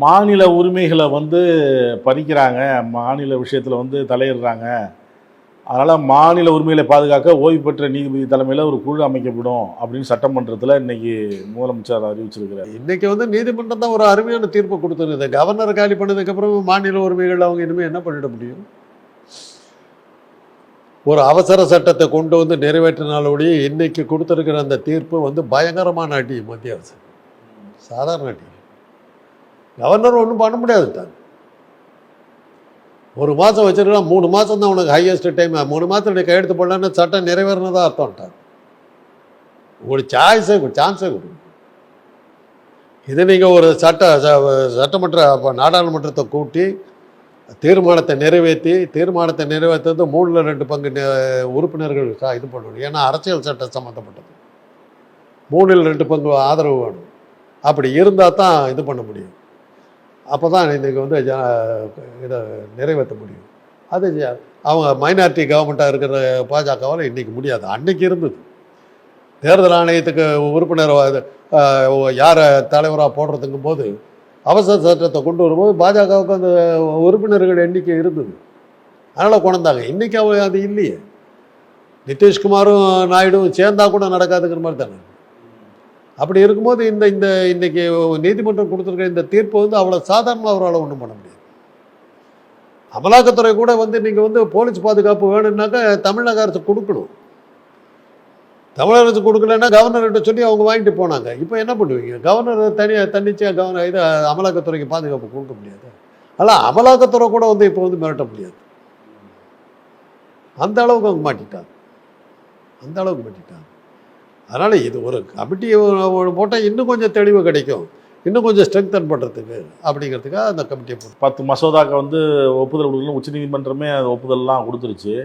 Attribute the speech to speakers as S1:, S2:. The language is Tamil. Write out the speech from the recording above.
S1: மாநில உரிமைகளை பறிக்கிறாங்க, மாநில விஷயத்தில் தலையிடுறாங்க. அதனால் மாநில உரிமைகளை பாதுகாக்க ஓய்வு பெற்ற நீதிபதி தலைமையில் ஒரு குழு அமைக்கப்படும் அப்படின்னு சட்டமன்றத்தில் இன்னைக்கு முதலமைச்சர் அறிவிச்சிருக்கிறார்.
S2: இன்னைக்கு நீதிமன்றம் தான் ஒரு அருமையான தீர்ப்பு கொடுத்துருக்குது. கவர்னர் காலி பண்ணதுக்கப்புறம் மாநில உரிமைகள் அவங்க இனிமேல் என்ன பண்ணிட முடியும்? ஒரு அவசர சட்டத்தை கொண்டு நிறைவேற்றினாலோடைய இன்னைக்கு கொடுத்துருக்கிற அந்த தீர்ப்பு பயங்கரமான அடி மத்திய அரசு. சாதாரண அடி. கவர்னர் ஒன்றும் பண்ண முடியாது தான். 1 மாதம் வச்சிருக்கலாம், 3 மாதம் தான் உனக்கு ஹையஸ்ட் டைம். 3 மாதத்துடைய கையெழுத்து போடலன்னா சட்டம் நிறைவேறினதாக அர்த்தம்ட்டார். உங்களுக்கு சான்ஸே கொடு. இது நீங்கள் ஒரு சட்டமன்ற நாடாளுமன்றத்தை கூட்டி தீர்மானத்தை நிறைவேற்றுறது 3ல் 2 பங்கு உறுப்பினர்கள் இது பண்ணணும். ஏன்னா அரசியல் சட்டம் சம்மந்தப்பட்டது. 3ல் 2 பங்கு ஆதரவு வேணும். அப்படி இருந்தால் தான் இது பண்ண முடியும். அப்போ தான் இன்றைக்கி இதை நிறைவேற்ற முடியும். அது அவங்க மைனாரிட்டி கவர்மெண்ட்டாக இருக்கிற பாஜகவால் இன்றைக்கி முடியாது. அன்றைக்கி இருந்தது. தேர்தல் ஆணையத்துக்கு உறுப்பினர் யாரை தலைவராக போடுறதுங்கும் போது அவசர சட்டத்தை கொண்டு வரும்போது பாஜகவுக்கு அந்த உறுப்பினர்கள் எண்ணிக்கை இருந்தது. அதனால் கொண்டாங்க. இன்றைக்கி அது இல்லையே. நிதிஷ்குமாரும் நாயுடும் சேர்ந்தா கூட நடக்காதுங்கிற மாதிரி தானே. அப்படி இருக்கும்போது இன்னைக்கு நீதிமன்றம் கொடுத்துருக்க இந்த தீர்ப்பு அவ்வளோ சாதாரணமாக அவரால் ஒன்றும் பண்ண முடியாது. அமலாக்கத்துறை கூட நீங்கள் போலீஸ் பாதுகாப்பு வேணும்னாக்கா தமிழக அரசு கொடுக்கணும். தமிழக அரசு கொடுக்கலன்னா கவர்னர்கிட்ட சொல்லி அவங்க வாங்கிட்டு போனாங்க. இப்போ என்ன பண்ணுவீங்க? கவர்னர் தன்னிச்சையாக கவர்னர் அமலாக்கத்துறைக்கு பாதுகாப்பு கொடுக்க முடியாது. ஆனால் அமலாக்கத்துறை கூட இப்போ மிரட்ட முடியாது. அந்த அளவுக்கு அவங்க மாட்டிட்டாங்க. அதனால் இது ஒரு கமிட்டியை போட்டால் இன்னும் கொஞ்சம் தெளிவு கிடைக்கும், இன்னும் கொஞ்சம் ஸ்ட்ரெங்தன் பண்ணுறதுக்கு அப்படிங்கிறதுக்காக அந்த கமிட்டியை போட்டு
S1: 10 மசோதாக்கு ஒப்புதல் கொடுக்கணும். உச்சநீதிமன்றமே ஒப்புதல்லாம் கொடுத்துருச்சு.